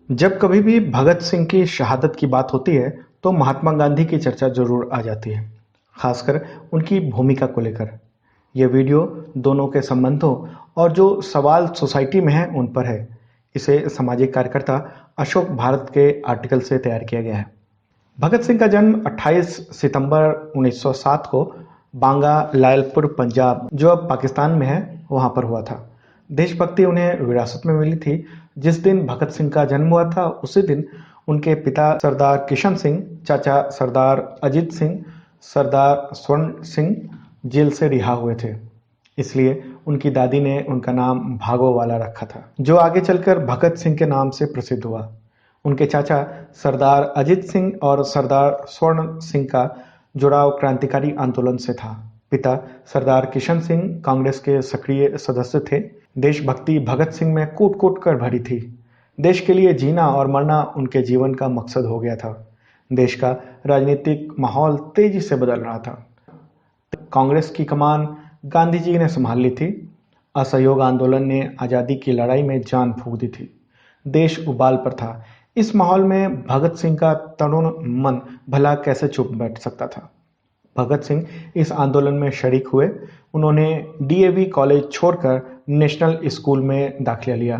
जब कभी भी भगत सिंह की शहादत की बात होती है तो महात्मा गांधी की चर्चा जरूर आ जाती है, खासकर उनकी भूमिका को लेकर। यह वीडियो दोनों के संबंधों और जो सवाल सोसाइटी में है उन पर है। इसे सामाजिक कार्यकर्ता अशोक भारत के आर्टिकल से तैयार किया गया है। भगत सिंह का जन्म 28 सितंबर 1907 को बांगा लायलपुर पंजाब, जो अब पाकिस्तान में है, वहां पर हुआ था। देशभक्ति उन्हें विरासत में मिली थी। जिस दिन भगत सिंह का जन्म हुआ था उसी दिन उनके पिता सरदार किशन सिंह, चाचा सरदार अजीत सिंह, सरदार स्वर्ण सिंह जेल से रिहा हुए थे। इसलिए उनकी दादी ने उनका नाम भागो वाला रखा था, जो आगे चलकर भगत सिंह के नाम से प्रसिद्ध हुआ। उनके चाचा सरदार अजीत सिंह और सरदार स्वर्ण सिंह का जुड़ाव क्रांतिकारी आंदोलन से था। पिता सरदार किशन सिंह कांग्रेस के सक्रिय सदस्य थे। देशभक्ति भगत सिंह में कूट कूट कर भरी थी। देश के लिए जीना और मरना उनके जीवन का मकसद हो गया था। देश का राजनीतिक माहौल तेजी से बदल रहा था। कांग्रेस की कमान गांधी जी ने संभाल ली थी। असहयोग आंदोलन ने आज़ादी की लड़ाई में जान फूंक दी थी। देश उबाल पर था। इस माहौल में भगत सिंह का तरुण मन भला कैसे चुप बैठ सकता था। भगत सिंह इस आंदोलन में शरीक हुए। उन्होंने डीएवी कॉलेज छोड़कर नेशनल स्कूल में दाखिला लिया,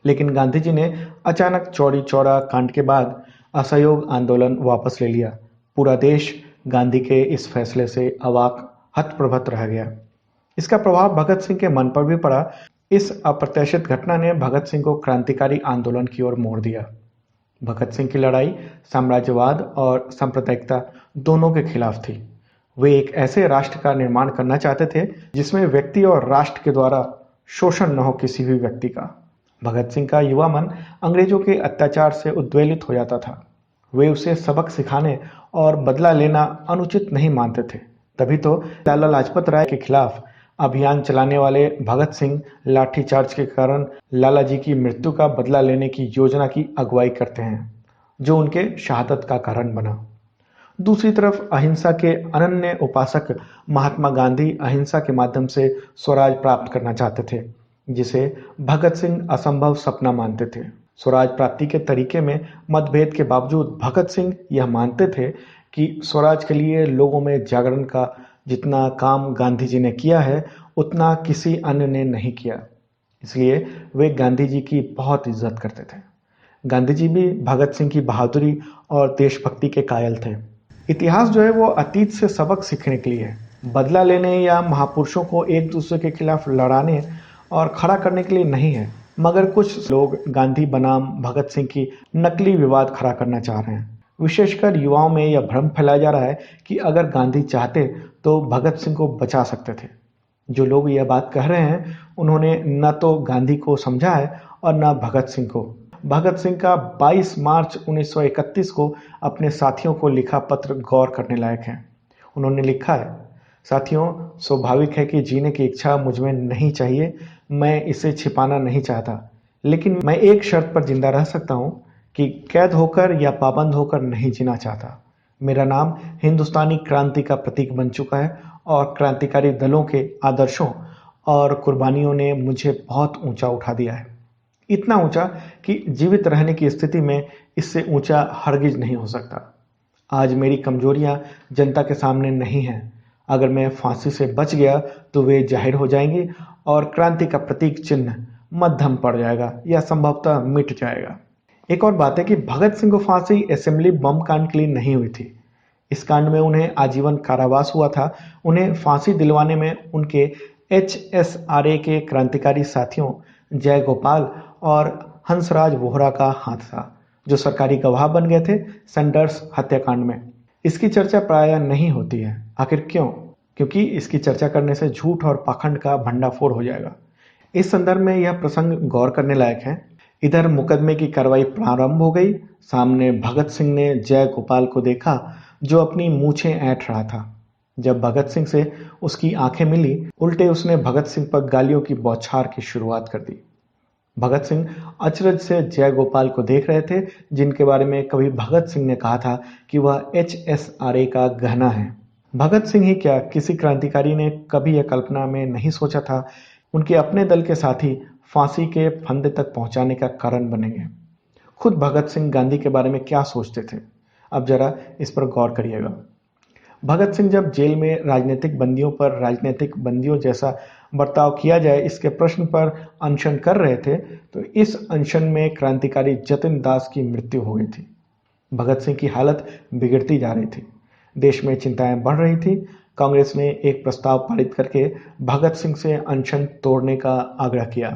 लेकिन गांधी जी ने अचानक चौरी चौरा कांड के बाद असहयोग आंदोलन वापस ले लिया। पूरा देश गांधी के इस फैसले से अवाक हतप्रभत रह गया। इसका प्रभाव भगत सिंह के मन पर भी पड़ा। इस अप्रत्याशित घटना ने भगत सिंह को क्रांतिकारी आंदोलन की ओर मोड़ दिया। भगत सिंह की लड़ाई साम्राज्यवाद और सांप्रदायिकता दोनों के खिलाफ थी। वे एक ऐसे राष्ट्र का निर्माण करना चाहते थे जिसमें व्यक्ति और राष्ट्र के द्वारा शोषण न हो किसी भी व्यक्ति का। भगत सिंह का युवा मन अंग्रेजों के अत्याचार से उद्वेलित हो जाता था। वे उसे सबक सिखाने और बदला लेना अनुचित नहीं मानते थे। तभी तो लाला लाजपत राय के खिलाफ अभियान चलाने वाले भगत सिंह लाठीचार्ज के कारण लाला जी की मृत्यु का बदला लेने की योजना की अगुवाई करते हैं, जो उनके शहादत का कारण बना। दूसरी तरफ अहिंसा के अनन्य उपासक महात्मा गांधी अहिंसा के माध्यम से स्वराज प्राप्त करना चाहते थे, जिसे भगत सिंह असंभव सपना मानते थे। स्वराज प्राप्ति के तरीके में मतभेद के बावजूद भगत सिंह यह मानते थे कि स्वराज के लिए लोगों में जागरण का जितना काम गांधी जी ने किया है उतना किसी अन्य ने नहीं किया। इसलिए वे गांधी जी की बहुत इज्जत करते थे। गांधी जी भी भगत सिंह की बहादुरी और देशभक्ति के कायल थे। इतिहास जो है वो अतीत से सबक सीखने के लिए है, बदला लेने या महापुरुषों को एक दूसरे के खिलाफ लड़ाने और खड़ा करने के लिए नहीं है। मगर कुछ लोग गांधी बनाम भगत सिंह की नकली विवाद खड़ा करना चाह रहे हैं। विशेषकर युवाओं में यह भ्रम फैलाया जा रहा है कि अगर गांधी चाहते तो भगत सिंह को बचा सकते थे। जो लोग यह बात कह रहे हैं उन्होंने न तो गांधी को समझा है और न भगत सिंह को। भगत सिंह का 22 मार्च 1931 को अपने साथियों को लिखा पत्र गौर करने लायक है। उन्होंने लिखा है, साथियों, स्वाभाविक है कि जीने की इच्छा मुझमें नहीं चाहिए। मैं इसे छिपाना नहीं चाहता, लेकिन मैं एक शर्त पर जिंदा रह सकता हूं कि कैद होकर या पाबंद होकर नहीं जीना चाहता। मेरा नाम हिंदुस्तानी क्रांति का प्रतीक बन चुका है और क्रांतिकारी दलों के आदर्शों और कुर्बानियों ने मुझे बहुत ऊंचा उठा दिया है। इतना ऊंचा कि जीवित रहने की स्थिति में इससे ऊंचा हरगिज नहीं हो सकता। आज मेरी कमजोरियां जनता के सामने नहीं हैं। अगर मैं फांसी से बच गया तो वे जाहिर हो जाएंगी और क्रांति का प्रतीक चिन्ह मध्यम पड़ जाएगा या संभवतः मिट जाएगा। एक और बात है कि भगत सिंह को फांसी असेंबली बम कांड के लिए नहीं हुई थी। इस कांड में उन्हें आजीवन कारावास हुआ था। उन्हें फांसी दिलवाने में उनके HSRA के क्रांतिकारी साथियों जय गोपाल और हंसराज वोहरा का हाथ था, जो सरकारी गवाह बन गए थे सैंडर्स हत्याकांड में। इसकी चर्चा प्रायः नहीं होती है। आखिर क्यों? क्योंकि इसकी चर्चा करने से झूठ और पाखंड का भंडाफोड़ हो जाएगा। इस संदर्भ में यह प्रसंग गौर करने लायक है। इधर मुकदमे की कार्रवाई प्रारंभ हो गई। सामने भगत सिंह ने जय गोपाल को देखा, जो अपनी मूछें ऐंठ रहा था। जब भगत सिंह से उसकी आंखें मिली, उल्टे उसने भगत सिंह पर गालियों की बौछार की शुरुआत कर दी। भगत सिंह अचरज से जय गोपाल को देख रहे थे, जिनके बारे में कभी भगत सिंह ने कहा था कि वह HSRA का गहना है। भगत सिंह ही क्या, किसी क्रांतिकारी ने कभी यह कल्पना में नहीं सोचा था उनके अपने दल के साथी फांसी के फंदे तक पहुंचाने का कारण बनेंगे। खुद भगत सिंह गांधी के बारे में क्या सोचते थे। अब जरा इस पर गौर करिएगा। भगत सिंह जब जेल में राजनीतिक बंदियों पर राजनीतिक बंदियों जैसा बर्ताव किया जाए इसके प्रश्न पर अनशन कर रहे थे, तो इस अनशन में क्रांतिकारी जतिन दास की मृत्यु हो गई थी। भगत सिंह की हालत बिगड़ती जा रही थी। देश में चिंताएं बढ़ रही थी। कांग्रेस ने एक प्रस्ताव पारित करके भगत सिंह से अनशन तोड़ने का आग्रह किया।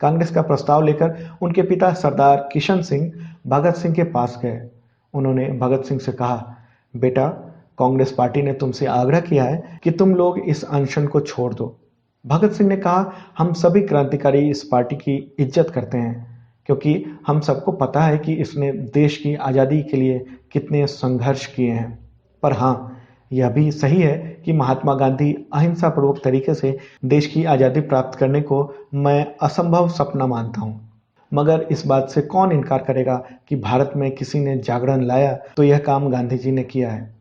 कांग्रेस का प्रस्ताव लेकर उनके पिता सरदार किशन सिंह भगत सिंह के पास गए। उन्होंने भगत सिंह से कहा, बेटा, कांग्रेस पार्टी ने तुमसे आग्रह किया है कि तुम लोग इस अनशन को छोड़ दो। भगत सिंह ने कहा, हम सभी क्रांतिकारी इस पार्टी की इज्जत करते हैं, क्योंकि हम सबको पता है कि इसने देश की आज़ादी के लिए कितने संघर्ष किए हैं। पर हाँ, यह भी सही है कि महात्मा गांधी अहिंसा पूर्वक तरीके से देश की आज़ादी प्राप्त करने को मैं असंभव सपना मानता हूँ। मगर इस बात से कौन इनकार करेगा कि भारत में किसी ने जागरण लाया तो यह काम गांधी जी ने किया है।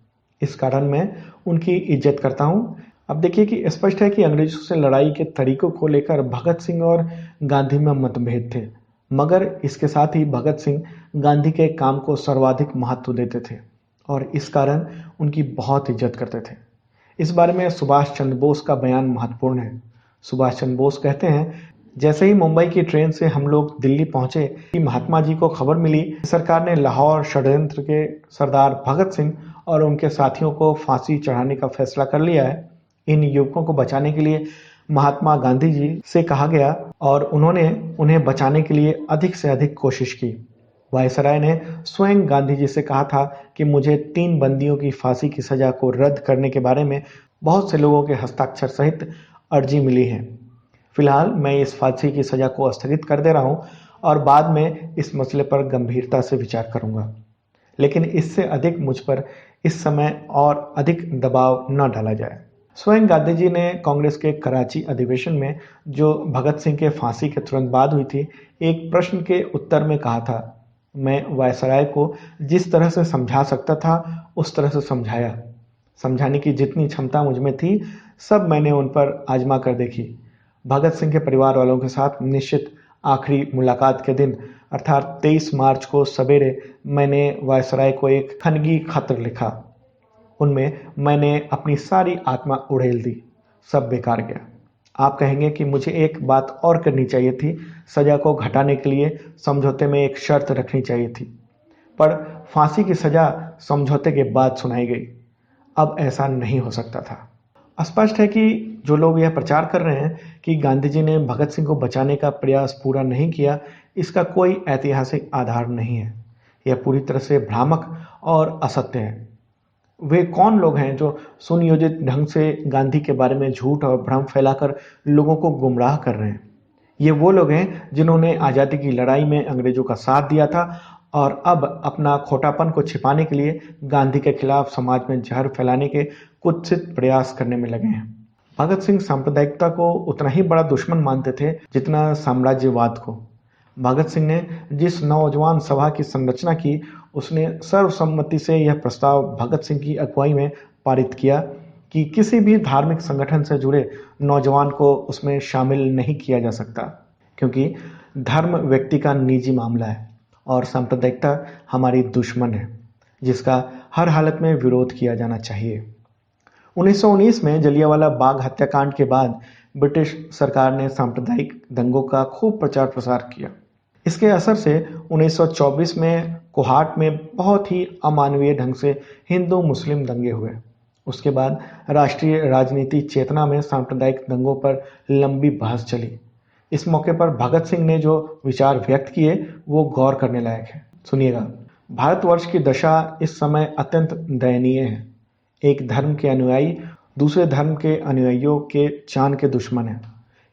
इस कारण मैं उनकी इज्जत करता हूँ। अब देखिए कि स्पष्ट है कि अंग्रेजों से लड़ाई के तरीकों को लेकर भगत सिंह और गांधी में मतभेद थे, मगर इसके साथ ही भगत सिंह गांधी के काम को सर्वाधिक महत्व देते थे और इस कारण उनकी बहुत इज्जत करते थे। इस बारे में सुभाष चंद्र बोस का बयान महत्वपूर्ण है। सुभाष चंद्र बोस कहते हैं, जैसे ही मुंबई की ट्रेन से हम लोग दिल्ली पहुंचे कि महात्मा जी को खबर मिली सरकार ने लाहौर षड्यंत्र के सरदार भगत सिंह और उनके साथियों को फांसी चढ़ाने का फैसला कर लिया है। इन युवकों को बचाने के लिए महात्मा गांधी जी से कहा गया और उन्होंने उन्हें बचाने के लिए अधिक से अधिक कोशिश की। वायसराय ने स्वयं गांधी जी से कहा था कि मुझे 3 बंदियों की फांसी की सजा को रद्द करने के बारे में बहुत से लोगों के हस्ताक्षर सहित अर्जी मिली है। फिलहाल मैं इस फांसी की सजा को स्थगित कर दे रहा हूं और बाद में इस मसले पर गंभीरता से विचार करूंगा, लेकिन इससे अधिक मुझ पर इस समय और अधिक दबाव न डाला जाए। स्वयं गांधी जी ने कांग्रेस के कराची अधिवेशन में, जो भगत सिंह के फांसी के तुरंत बाद हुई थी, एक प्रश्न के उत्तर में कहा था, मैं वायसराय को जिस तरह से समझा सकता था उस तरह से समझाया। समझाने की जितनी क्षमता मुझ में थी सब मैंने उन पर आजमा कर देखी। भगत सिंह के परिवार वालों के साथ निश्चित आखिरी मुलाकात के दिन अर्थात 23 मार्च को सवेरे मैंने वायसराय को एक खनगी खत लिखा। उनमें मैंने अपनी सारी आत्मा उड़ेल दी। सब बेकार गया। आप कहेंगे कि मुझे एक बात और करनी चाहिए थी, सजा को घटाने के लिए समझौते में एक शर्त रखनी चाहिए थी, पर फांसी की सजा समझौते के बाद सुनाई गई। अब ऐसा नहीं हो सकता था। स्पष्ट है कि जो लोग यह प्रचार कर रहे हैं कि गांधी जी ने भगत सिंह को बचाने का प्रयास पूरा नहीं किया, इसका कोई ऐतिहासिक आधार नहीं है। यह पूरी तरह से भ्रामक और असत्य है। वे कौन लोग हैं जो सुनियोजित ढंग से गांधी के बारे में झूठ और भ्रम फैलाकर लोगों को गुमराह कर रहे हैं? ये वो लोग हैं जिन्होंने आज़ादी की लड़ाई में अंग्रेजों का साथ दिया था और अब अपना खोटापन को छिपाने के लिए गांधी के खिलाफ समाज में जहर फैलाने के कुत्सित प्रयास करने में लगे हैं। भगत सिंह सांप्रदायिकता को उतना ही बड़ा दुश्मन मानते थे जितना साम्राज्यवाद को। भगत सिंह ने जिस नौजवान सभा की संरचना की, उसने सर्वसम्मति से यह प्रस्ताव भगत सिंह की अगुवाई में पारित किया कि किसी भी धार्मिक संगठन से जुड़े नौजवान को उसमें शामिल नहीं किया जा सकता, क्योंकि धर्म व्यक्ति का निजी मामला है और सांप्रदायिकता हमारी दुश्मन है, जिसका हर हालत में विरोध किया जाना चाहिए। 1919 में जलियांवाला बाग हत्याकांड के बाद ब्रिटिश सरकार ने सांप्रदायिक दंगों का खूब प्रचार प्रसार किया। इसके असर से 1924 में कोहाट में बहुत ही अमानवीय ढंग से हिंदू मुस्लिम दंगे हुए। उसके बाद राष्ट्रीय राजनीति चेतना में सांप्रदायिक दंगों पर लंबी बहस चली। इस मौके पर भगत सिंह ने जो विचार व्यक्त किए वो गौर करने लायक है। सुनिएगा। भारतवर्ष की दशा इस समय अत्यंत दयनीय है। एक धर्म के अनुयायी दूसरे धर्म के अनुयायियों के जान के दुश्मन है।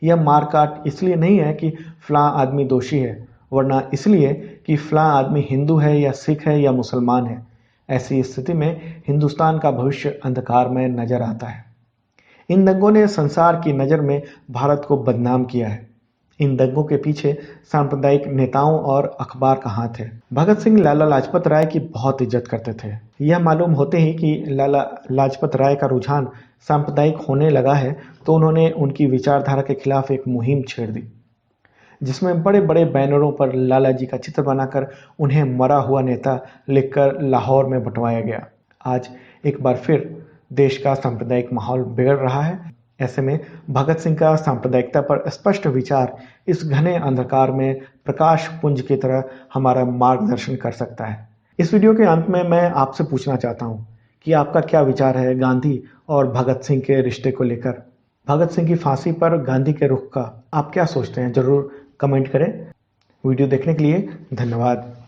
यह मारकाट इसलिए नहीं है कि फलां आदमी दोषी है, वरना इसलिए कि फलां आदमी हिंदू है या सिख है या मुसलमान है। ऐसी स्थिति में हिंदुस्तान का भविष्य अंधकार में नजर आता है। इन दंगों ने संसार की नज़र में भारत को बदनाम किया है। इन दंगों के पीछे सांप्रदायिक नेताओं और अखबार का हाथ है। भगत सिंह लाला लाजपत राय की बहुत इज्जत करते थे। यह मालूम होते ही कि लाला लाजपत राय का रुझान सांप्रदायिक होने लगा है, तो उन्होंने उनकी विचारधारा के खिलाफ एक मुहिम छेड़ दी। जिसमें बड़े बड़े बैनरों पर लाला जी का चित्र बनाकर उन्हें मरा हुआ नेता लिखकर लाहौर में बंटवाया गया। आज एक बार फिर देश का सांप्रदायिक माहौल बिगड़ रहा है। ऐसे में भगत सिंह का सांप्रदायिकता पर स्पष्ट विचार इस घने अंधकार में प्रकाश पुंज की तरह हमारा मार्गदर्शन कर सकता है। इस वीडियो के अंत में मैं आपसे पूछना चाहता हूँ कि आपका क्या विचार है गांधी और भगत सिंह के रिश्ते को लेकर। भगत सिंह की फांसी पर गांधी के रुख का आप क्या सोचते हैं, जरूर कमेंट करें। वीडियो देखने के लिए धन्यवाद।